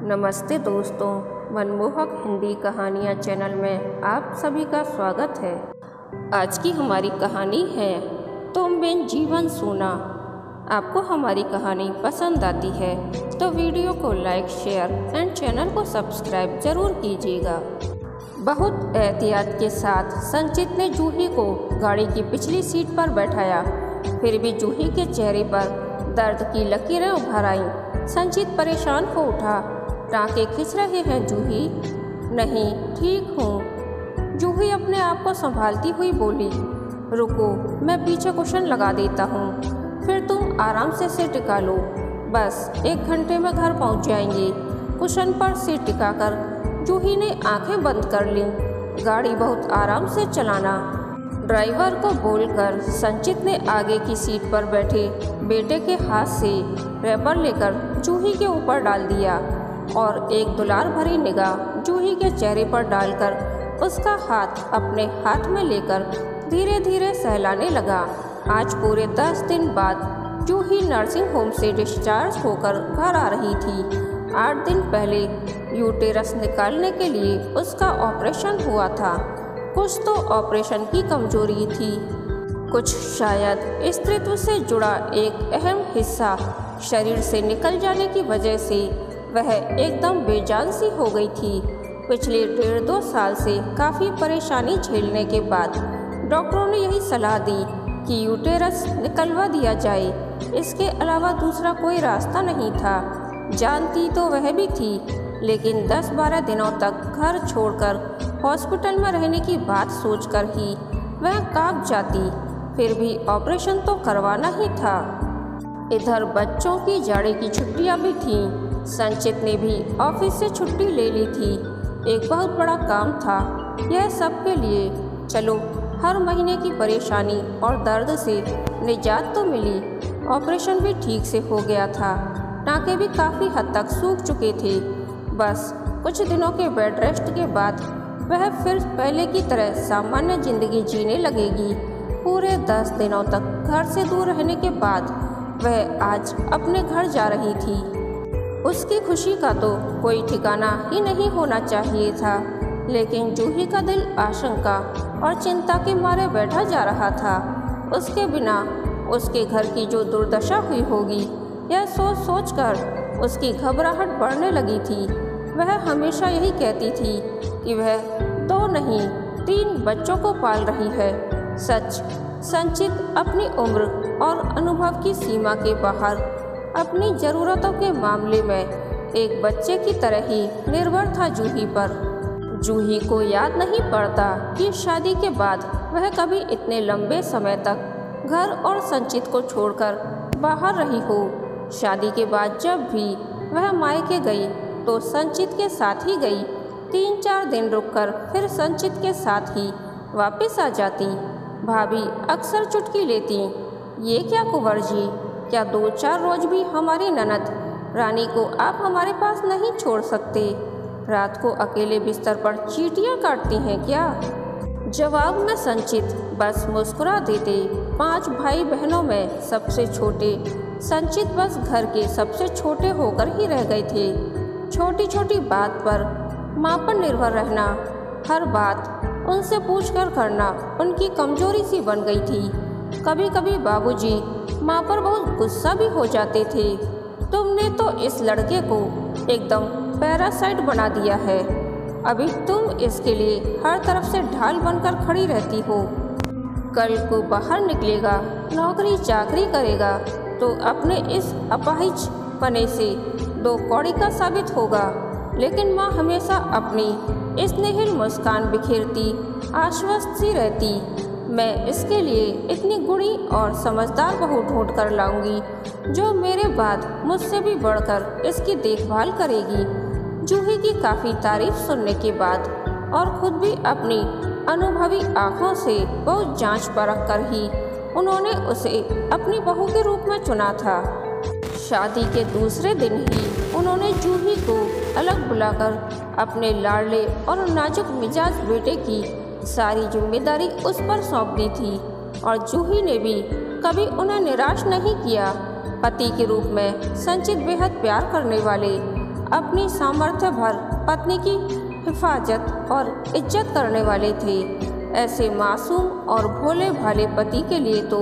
नमस्ते दोस्तों, मनमोहक हिंदी कहानियाँ चैनल में आप सभी का स्वागत है। आज की हमारी कहानी है तुम बिन जीवन सूना। आपको हमारी कहानी पसंद आती है तो वीडियो को लाइक, शेयर एंड चैनल को सब्सक्राइब जरूर कीजिएगा। बहुत एहतियात के साथ संचित ने जूही को गाड़ी की पिछली सीट पर बैठाया। फिर भी जूही के चेहरे पर दर्द की लकीरें उभर आईं। संचित परेशान हो उठा। टाँके खिंच रहे हैं जूही? नहीं, ठीक हूँ। जूही अपने आप को संभालती हुई बोली, रुको, मैं पीछे कुशन लगा देता हूँ, फिर तुम आराम से सिर टिका लो। बस 1 घंटे में घर पहुँच जाएंगे। कुशन पर सिर टिकाकर जूही ने आंखें बंद कर लीं। गाड़ी बहुत आराम से चलाना। ड्राइवर को बोलकर संचित ने आगे की सीट पर बैठे बेटे के हाथ से रैपर लेकर जूही के ऊपर डाल दिया और एक दुलार भरी निगाह जूही के चेहरे पर डालकर उसका हाथ अपने हाथ में लेकर धीरे धीरे सहलाने लगा। आज पूरे 10 दिन बाद जूही नर्सिंग होम से डिस्चार्ज होकर घर आ रही थी। 8 दिन पहले यूटेरस निकालने के लिए उसका ऑपरेशन हुआ था। कुछ तो ऑपरेशन की कमजोरी थी, कुछ शायद स्त्रीत्व से जुड़ा एक अहम हिस्सा शरीर से निकल जाने की वजह से वह एकदम बेजान सी हो गई थी। पिछले 1.5-2 साल से काफ़ी परेशानी झेलने के बाद डॉक्टरों ने यही सलाह दी कि यूटेरस निकलवा दिया जाए। इसके अलावा दूसरा कोई रास्ता नहीं था। जानती तो वह भी थी, लेकिन 10-12 दिनों तक घर छोड़कर हॉस्पिटल में रहने की बात सोचकर ही वह कांप जाती। फिर भी ऑपरेशन तो करवाना ही था। इधर बच्चों की जाड़े की छुट्टियां भी थीं। संचित ने भी ऑफिस से छुट्टी ले ली थी। एक बहुत बड़ा काम था यह सबके लिए। चलो, हर महीने की परेशानी और दर्द से निजात तो मिली। ऑपरेशन भी ठीक से हो गया था। टाँके भी काफ़ी हद तक सूख चुके थे। बस कुछ दिनों के बेड रेस्ट के बाद वह फिर पहले की तरह सामान्य जिंदगी जीने लगेगी। पूरे 10 दिनों तक घर से दूर रहने के बाद वह आज अपने घर जा रही थी। उसकी खुशी का तो कोई ठिकाना ही नहीं होना चाहिए था, लेकिन जूही का दिल आशंका और चिंता के मारे बैठा जा रहा था। उसके बिना उसके घर की जो दुर्दशा हुई होगी, यह सोच सोच कर उसकी घबराहट बढ़ने लगी थी। वह हमेशा यही कहती थी कि वह 2 नहीं 3 बच्चों को पाल रही है। सच, संचित अपनी उम्र और अनुभव की सीमा के बाहर अपनी ज़रूरतों के मामले में एक बच्चे की तरह ही निर्भर था जूही पर। जूही को याद नहीं पड़ता कि शादी के बाद वह कभी इतने लंबे समय तक घर और संचित को छोड़कर बाहर रही हो। शादी के बाद जब भी वह मायके गई तो संचित के साथ ही गई। 3-4 दिन रुककर फिर संचित के साथ ही वापस आ जाती। भाभी अक्सर चुटकी लेती, ये क्या कुंवर जी, क्या 2-4 रोज भी हमारी ननद रानी को आप हमारे पास नहीं छोड़ सकते? रात को अकेले बिस्तर पर चींटियां काटती हैं क्या? जवाब में संचित बस मुस्कुरा देते। 5 भाई बहनों में सबसे छोटे संचित बस घर के सबसे छोटे होकर ही रह गए थे। छोटी छोटी बात पर माँ पर निर्भर रहना, हर बात उनसे पूछकर करना उनकी कमजोरी सी बन गई थी। कभी कभी बाबूजी माँ पर बहुत गुस्सा भी हो जाते थे। तुमने तो इस लड़के को एकदम पैरासाइट बना दिया है। अभी तुम इसके लिए हर तरफ से ढाल बनकर खड़ी रहती हो। कल को बाहर निकलेगा, नौकरी चाकरी करेगा तो अपने इस अपाहिज पने से 2 कौड़ी का साबित होगा। लेकिन माँ हमेशा अपनी स्नेहिल मुस्कान बिखेरती आश्वस्त सी रहती। मैं इसके लिए इतनी गुणी और समझदार बहू ढूंढ कर लाऊंगी जो मेरे बाद मुझसे भी बढ़कर इसकी देखभाल करेगी। जूही की काफ़ी तारीफ सुनने के बाद और खुद भी अपनी अनुभवी आँखों से बहुत जांच परख कर ही उन्होंने उसे अपनी बहू के रूप में चुना था। शादी के दूसरे दिन ही उन्होंने जूही को अलग बुलाकर अपने लाडले और नाजुक मिजाज बेटे की सारी जिम्मेदारी उस पर सौंप दी थी। और जूही ने भी कभी उन्हें निराश नहीं किया। पति के रूप में संचित बेहद प्यार करने वाले अपनी सामर्थ्य भर पत्नी की हिफाजत और इज्जत करने वाले थे। ऐसे मासूम और भोले भाले पति के लिए तो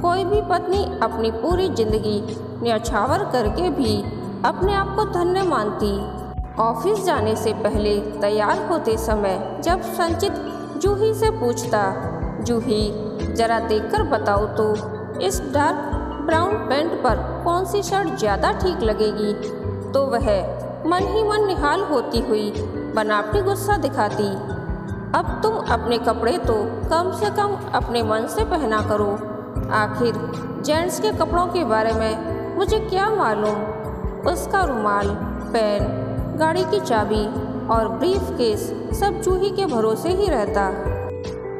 कोई भी पत्नी अपनी पूरी जिंदगी न्यौछावर करके भी अपने आप को धन्य मानती। ऑफिस जाने से पहले तैयार होते समय जब संचित जूही से पूछता, जूही जरा देखकर बताओ तो इस डार्क ब्राउन पैंट पर कौन सी शर्ट ज़्यादा ठीक लगेगी, तो वह मन ही मन निहाल होती हुई बनावटी गुस्सा दिखाती, अब तुम अपने कपड़े तो कम से कम अपने मन से पहना करो। आखिर जेंट्स के कपड़ों के बारे में मुझे क्या मालूम। उसका रुमाल, पेन, गाड़ी की चाबी और ब्रीफ केस सब जूही के भरोसे ही रहता।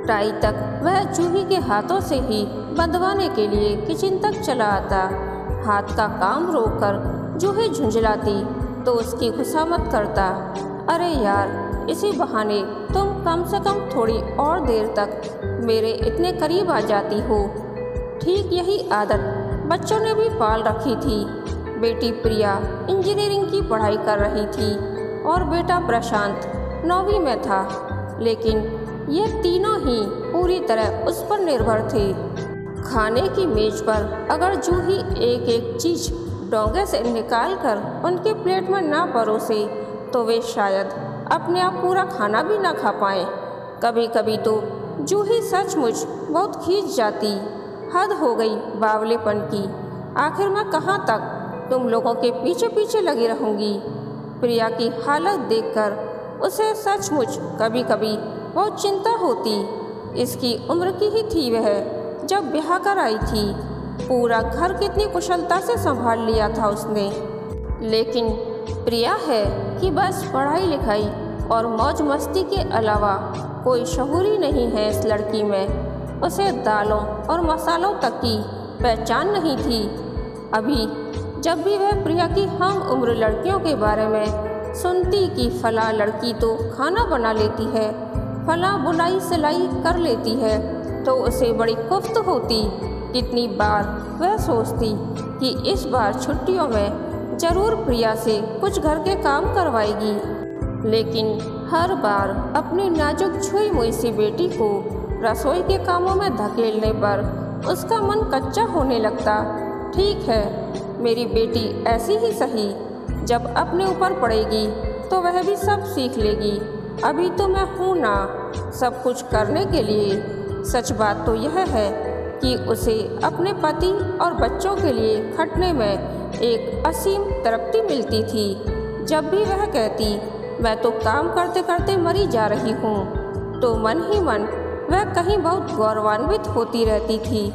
टाई तक वह जूही के हाथों से ही बंधवाने के लिए किचन तक चला आता। हाथ का काम रोककर जूही झुंझलाती तो उसकी खुशामद करता, अरे यार इसी बहाने तुम कम से कम थोड़ी और देर तक मेरे इतने करीब आ जाती हो। ठीक यही आदत बच्चों ने भी पाल रखी थी। बेटी प्रिया इंजीनियरिंग की पढ़ाई कर रही थी और बेटा प्रशांत 9वीं में था, लेकिन ये तीनों ही पूरी तरह उस पर निर्भर थे। खाने की मेज पर अगर जूही एक एक चीज डोंगे से निकाल कर उनके प्लेट में ना परोसे तो वे शायद अपने आप पूरा खाना भी ना खा पाए। कभी कभी तो जूही सचमुच बहुत खींच जाती। हद हो गई बावलेपन की, आखिर मैं कहाँ तक तुम लोगों के पीछे पीछे लगी रहूँगी। प्रिया की हालत देखकर उसे सचमुच कभी कभी बहुत चिंता होती। इसकी उम्र की ही थी वह जब ब्याह कर आई थी। पूरा घर कितनी कुशलता से संभाल लिया था उसने, लेकिन प्रिया है कि बस पढ़ाई लिखाई और मौज मस्ती के अलावा कोई शऊर ही नहीं है इस लड़की में। उसे दालों और मसालों तक की पहचान नहीं थी। अभी जब भी वह प्रिया की हम उम्र लड़कियों के बारे में सुनती कि फला लड़की तो खाना बना लेती है, फला बुनाई सिलाई कर लेती है, तो उसे बड़ी कुफ्त होती। कितनी बार वह सोचती कि इस बार छुट्टियों में ज़रूर प्रिया से कुछ घर के काम करवाएगी, लेकिन हर बार अपनी नाजुक छुई मुई सी बेटी को रसोई के कामों में धकेलने पर उसका मन कच्चा होने लगता। ठीक है, मेरी बेटी ऐसी ही सही, जब अपने ऊपर पड़ेगी तो वह भी सब सीख लेगी। अभी तो मैं हूँ ना सब कुछ करने के लिए। सच बात तो यह है कि उसे अपने पति और बच्चों के लिए खटने में एक असीम तृप्ति मिलती थी। जब भी वह कहती मैं तो काम करते करते मरी जा रही हूँ, तो मन ही मन वह कहीं बहुत गौरवान्वित होती रहती थी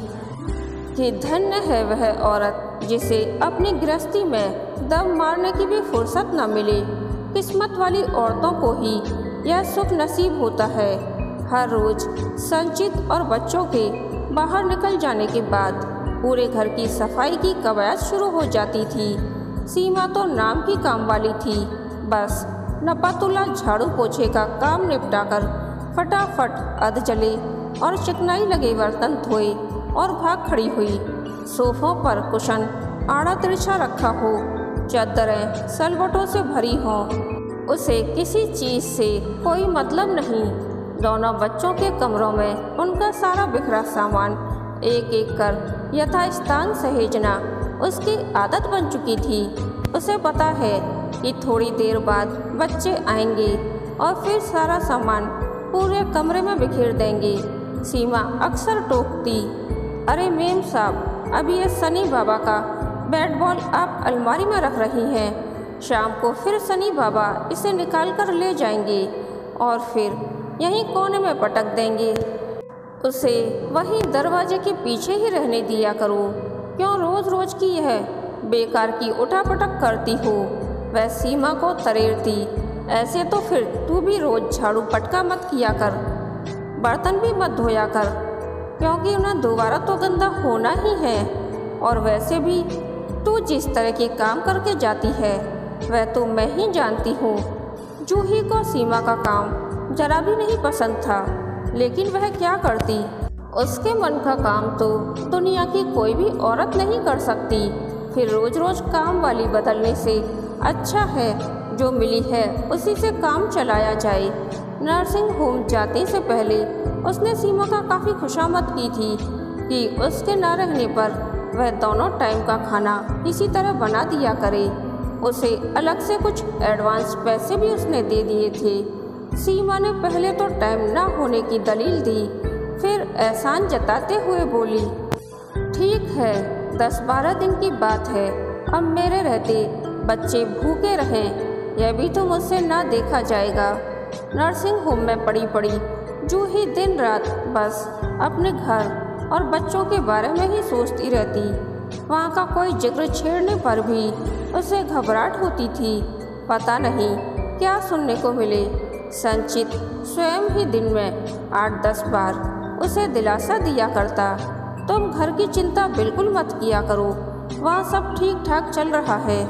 कि धन्य है वह औरत जिसे अपनी गृहस्थी में दम मारने की भी फुर्सत न मिले। किस्मत वाली औरतों को ही यह सुख नसीब होता है। हर रोज संचित और बच्चों के बाहर निकल जाने के बाद पूरे घर की सफाई की कवायद शुरू हो जाती थी। सीमा तो नाम की काम वाली थी, बस नपातुल्ला झाड़ू पोछे का काम निपटाकर फटाफट अध जले और चिकनाई लगे बर्तन धोए और भाग खड़ी हुई। सोफों पर कुशन आड़ा तिरछा रखा हो, चादरें सलवटों से भरी हों, उसे किसी चीज़ से कोई मतलब नहीं। दोनों बच्चों के कमरों में उनका सारा बिखरा सामान एक एक कर यथास्थान सहेजना उसकी आदत बन चुकी थी। उसे पता है कि थोड़ी देर बाद बच्चे आएंगे और फिर सारा सामान पूरे कमरे में बिखेर देंगे। सीमा अक्सर टोकती, अरे मेम साहब, अभी ये सनी बाबा का बैट बॉल आप अलमारी में रख रही हैं, शाम को फिर सनी बाबा इसे निकाल कर ले जाएंगे और फिर यहीं कोने में पटक देंगे। उसे वहीं दरवाजे के पीछे ही रहने दिया करो। क्यों रोज़ रोज़ की यह बेकार की उठापटक करती हो? वह सीमा को तरेरती, ऐसे तो फिर तू भी रोज़ झाड़ू पटका मत किया कर, बर्तन भी मत धोया कर, क्योंकि उन्हें दोबारा तो गंदा होना ही है। और वैसे भी तू जिस तरह के काम करके जाती है वह तो मैं ही जानती हूँ। जूही को सीमा का काम जरा भी नहीं पसंद था, लेकिन वह क्या करती? उसके मन का काम तो दुनिया की कोई भी औरत नहीं कर सकती। फिर रोज़ रोज़ काम वाली बदलने से अच्छा है जो मिली है उसी से काम चलाया जाए। नर्सिंग होम जाने से पहले उसने सीमा का काफ़ी खुशामद की थी कि उसके न रहने पर वह दोनों टाइम का खाना इसी तरह बना दिया करे। उसे अलग से कुछ एडवांस पैसे भी उसने दे दिए थे। सीमा ने पहले तो टाइम न होने की दलील दी, फिर एहसान जताते हुए बोली, ठीक है 10-12 दिन की बात है, अब मेरे रहते बच्चे भूखे रहें यह भी तो मुझसे ना देखा जाएगा। नर्सिंग होम में पड़ी पड़ी जूही दिन रात बस अपने घर और बच्चों के बारे में ही सोचती रहती। वहाँ का कोई जिक्र छेड़ने पर भी उसे घबराहट होती थी। पता नहीं क्या सुनने को मिले। संचित स्वयं ही दिन में 8-10 बार उसे दिलासा दिया करता, तुम घर की चिंता बिल्कुल मत किया करो, वहाँ सब ठीक ठाक चल रहा है।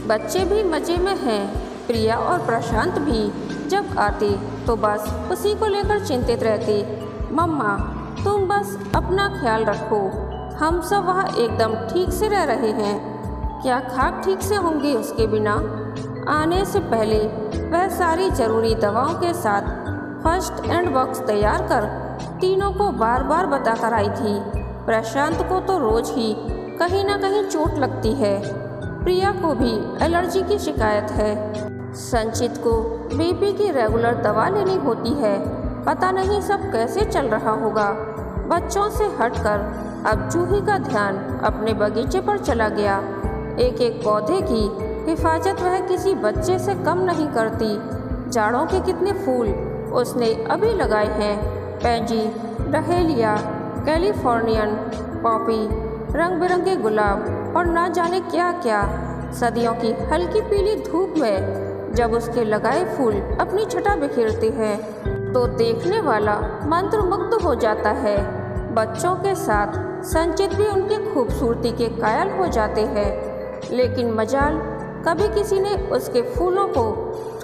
बच्चे भी मज़े में हैं। प्रिया और प्रशांत भी जब आते तो बस उसी को लेकर चिंतित रहते। मम्मा तुम बस अपना ख्याल रखो, हम सब वहाँ एकदम ठीक से रह रहे हैं। क्या खाक ठीक से होंगे उसके बिना? आने से पहले वह सारी ज़रूरी दवाओं के साथ फर्स्ट एड बॉक्स तैयार कर तीनों को बार बार बता कर आई थी। प्रशांत को तो रोज ही कहीं ना कहीं चोट लगती है। प्रिया को भी एलर्जी की शिकायत है। संचित को बीपी की रेगुलर दवा लेनी होती है। पता नहीं सब कैसे चल रहा होगा। बच्चों से हटकर अब जूही का ध्यान अपने बगीचे पर चला गया। एक एक पौधे की हिफाजत वह किसी बच्चे से कम नहीं करती। जाड़ों के कितने फूल उसने अभी लगाए हैं, पैंजी, डहेलिया, कैलिफोर्नियन पॉपी, रंग बिरंगे गुलाब और ना जाने क्या क्या। सदियों की हल्की पीली धूप में जब उसके लगाए फूल अपनी छटा बिखेरते हैं तो देखने वाला मंत्रमुग्ध हो जाता है। बच्चों के साथ संचित भी उनकी खूबसूरती के कायल हो जाते हैं। लेकिन मजाल कभी किसी ने उसके फूलों को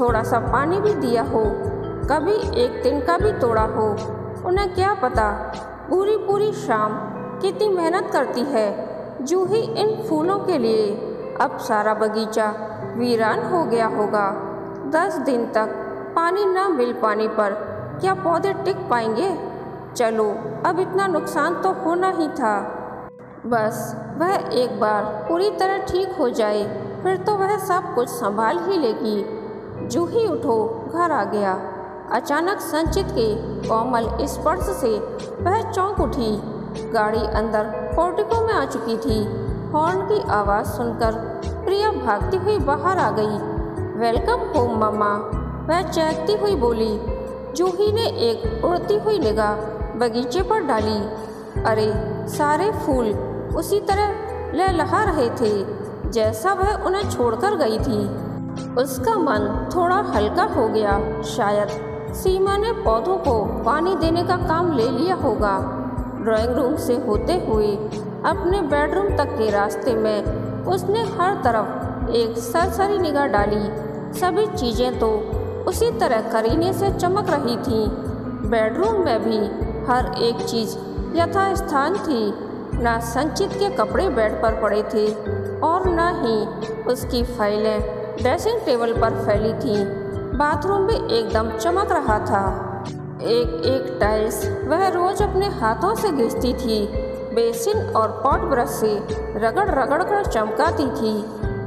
थोड़ा सा पानी भी दिया हो, कभी एक दिन का भी तोड़ा हो। उन्हें क्या पता पूरी पूरी शाम कितनी मेहनत करती है जूही इन फूलों के लिए। अब सारा बगीचा वीरान हो गया होगा। 10 दिन तक पानी न मिल पाने पर क्या पौधे टिक पाएंगे? चलो अब इतना नुकसान तो होना ही था। बस वह एक बार पूरी तरह ठीक हो जाए फिर तो वह सब कुछ संभाल ही लेगी। जूही उठो, घर आ गया। अचानक संचित के कोमल स्पर्श से वह चौंक उठी। गाड़ी अंदर पोर्टिको में आ चुकी थी। हॉर्न की आवाज़ सुनकर प्रिया भागती हुई बाहर आ गई। वेलकम होम मम्मा, वह चहकती हुई बोली। जूही ने एक उड़ती हुई निगाह बगीचे पर डाली। अरे सारे फूल उसी तरह लहलहा रहे थे जैसा वह उन्हें छोड़कर गई थी। उसका मन थोड़ा हल्का हो गया। शायद सीमा ने पौधों को पानी देने का काम ले लिया होगा। ड्राइंग रूम से होते हुए अपने बेडरूम तक के रास्ते में उसने हर तरफ एक सरसरी निगाह डाली। सभी चीज़ें तो उसी तरह करीने से चमक रही थीं। बेडरूम में भी हर एक चीज़ यथास्थान थी। ना संचित के कपड़े बेड पर पड़े थे और न ही उसकी फाइलें ड्रेसिंग टेबल पर फैली थीं। बाथरूम भी एकदम चमक रहा था। एक एक टाइल्स वह रोज अपने हाथों से घिसती थी। बेसिन और पॉट ब्रश से रगड़ रगड़ कर चमकाती थी।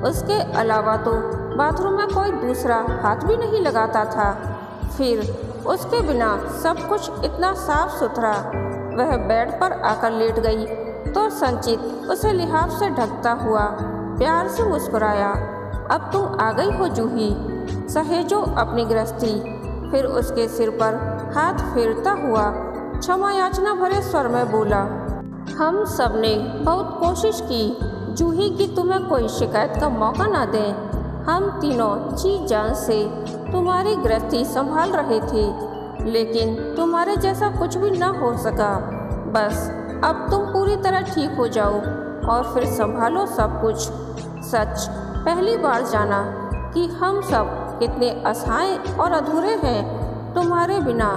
उसके अलावा तो बाथरूम में कोई दूसरा हाथ भी नहीं लगाता था। फिर उसके बिना सब कुछ इतना साफ सुथरा। वह बेड पर आकर लेट गई तो संचित उसे लिहाफ से ढकता हुआ प्यार से मुस्कुराया। अब तुम आ गई हो जूही, सहेजो अपनी गृहस्थी। फिर उसके सिर पर हाथ फेरता हुआ क्षमा याचना भरे स्वर में बोला, हम सब ने बहुत कोशिश की जूही कि तुम्हें कोई शिकायत का मौका ना दें। हम तीनों जी जान से तुम्हारी गृहस्थी संभाल रहे थे, लेकिन तुम्हारे जैसा कुछ भी ना हो सका। बस अब तुम पूरी तरह ठीक हो जाओ और फिर संभालो सब कुछ। सच पहली बार जाना कि हम सब कितने असहाय और अधूरे हैं तुम्हारे बिना।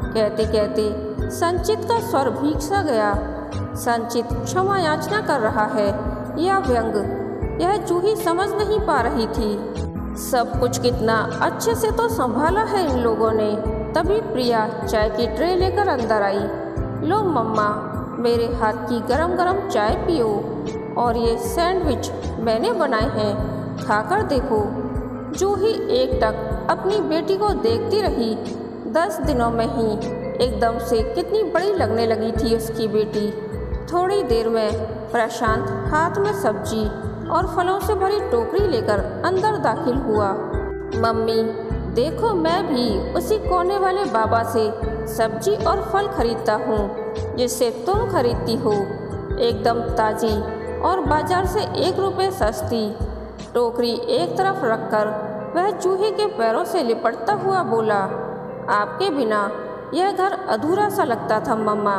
कहते कहते संचित का स्वर भीग सा गया। संचित क्षमा याचना कर रहा है या व्यंग, यह जूही समझ नहीं पा रही थी। सब कुछ कितना अच्छे से तो संभाला है इन लोगों ने। तभी प्रिया चाय की ट्रे लेकर अंदर आई। लो मम्मा, मेरे हाथ की गरम गरम चाय पियो, और ये सैंडविच मैंने बनाए हैं, खाकर देखो। जूही एकटक अपनी बेटी को देखती रही। 10 दिनों में ही एकदम से कितनी बड़ी लगने लगी थी उसकी बेटी। थोड़ी देर में प्रशांत हाथ में सब्जी और फलों से भरी टोकरी लेकर अंदर दाखिल हुआ। मम्मी देखो, मैं भी उसी कोने वाले बाबा से सब्जी और फल खरीदता हूँ जिससे तुम खरीदती हो, एकदम ताज़ी और बाजार से 1 रुपये सस्ती। टोकरी एक तरफ रखकर वह जूही के पैरों से लिपटता हुआ बोला, आपके बिना यह घर अधूरा सा लगता था मम्मा।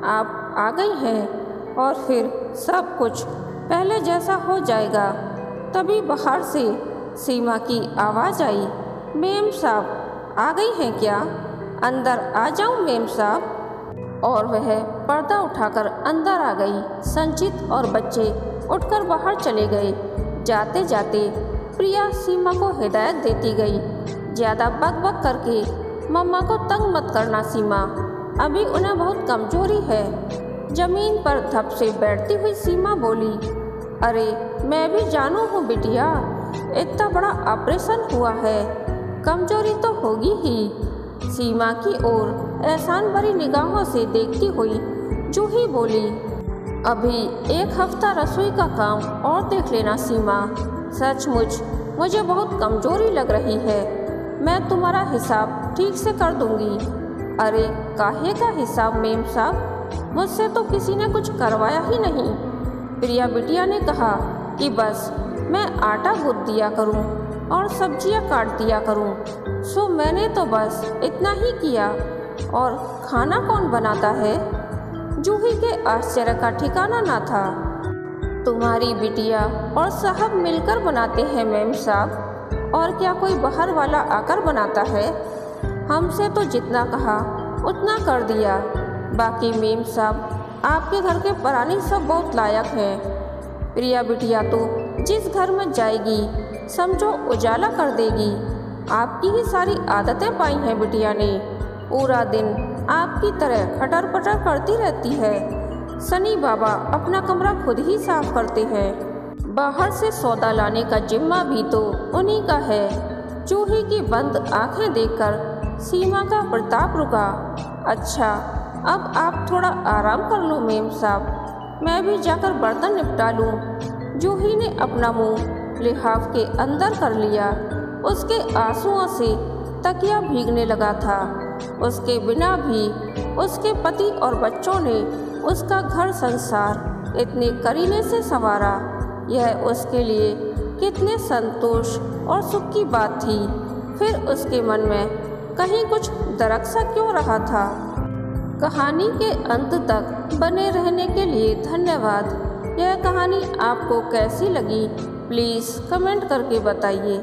आप आ गई हैं और फिर सब कुछ पहले जैसा हो जाएगा। तभी बाहर से सीमा की आवाज़ आई, मेम साहब आ गई हैं क्या? अंदर आ जाऊं मेम साहब? और वह पर्दा उठाकर अंदर आ गई। संचित और बच्चे उठकर बाहर चले गए। जाते जाते प्रिया सीमा को हिदायत देती गई, ज़्यादा बक करके मम्मा को तंग मत करना सीमा, अभी उन्हें बहुत कमजोरी है। जमीन पर धप से बैठती हुई सीमा बोली, अरे मैं भी जानू हूँ बिटिया, इतना बड़ा ऑपरेशन हुआ है, कमजोरी तो होगी ही। सीमा की ओर एहसान भरी निगाहों से देखती हुई जूही बोली, अभी 1 हफ्ता रसोई का काम और देख लेना सीमा। सचमुच मुझे बहुत कमजोरी लग रही है। मैं तुम्हारा हिसाब ठीक से कर दूंगी। अरे काहे का हिसाब मेम साहब, मुझसे तो किसी ने कुछ करवाया ही नहीं। प्रिया बिटिया ने कहा कि बस मैं आटा गूंथ दिया करूं और सब्जियां काट दिया करूं, सो मैंने तो बस इतना ही किया। और खाना कौन बनाता है? जूही के आश्चर्य का ठिकाना ना था। तुम्हारी बिटिया और साहब मिलकर बनाते हैं मेम साहब, और क्या कोई बाहर वाला आकर बनाता है? हमसे तो जितना कहा उतना कर दिया। बाकी मेम साहब आपके घर के परानी सब बहुत लायक हैं। प्रिया बिटिया तो जिस घर में जाएगी समझो उजाला कर देगी। आपकी ही सारी आदतें पाई हैं बिटिया ने, पूरा दिन आपकी तरह खटर पटर करती रहती है। सनी बाबा अपना कमरा खुद ही साफ करते हैं, बाहर से सौदा लाने का जिम्मा भी तो उन्हीं का है। जूही की बंद आंखें देखकर सीमा का प्रताप रुका। अच्छा अब आप थोड़ा आराम कर लो मेम साहब, मैं भी जाकर बर्तन निपटा लूँ। जूही ने अपना मुंह लिहाफ के अंदर कर लिया। उसके आंसुओं से तकिया भीगने लगा था। उसके बिना भी उसके पति और बच्चों ने उसका घर संसार इतने करीने से संवारा। यह उसके लिए कितने संतोष और सुख की बात थी। फिर उसके मन में कहीं कुछ दरक सा क्यों रहा था। कहानी के अंत तक बने रहने के लिए धन्यवाद। यह कहानी आपको कैसी लगी प्लीज़ कमेंट करके बताइए।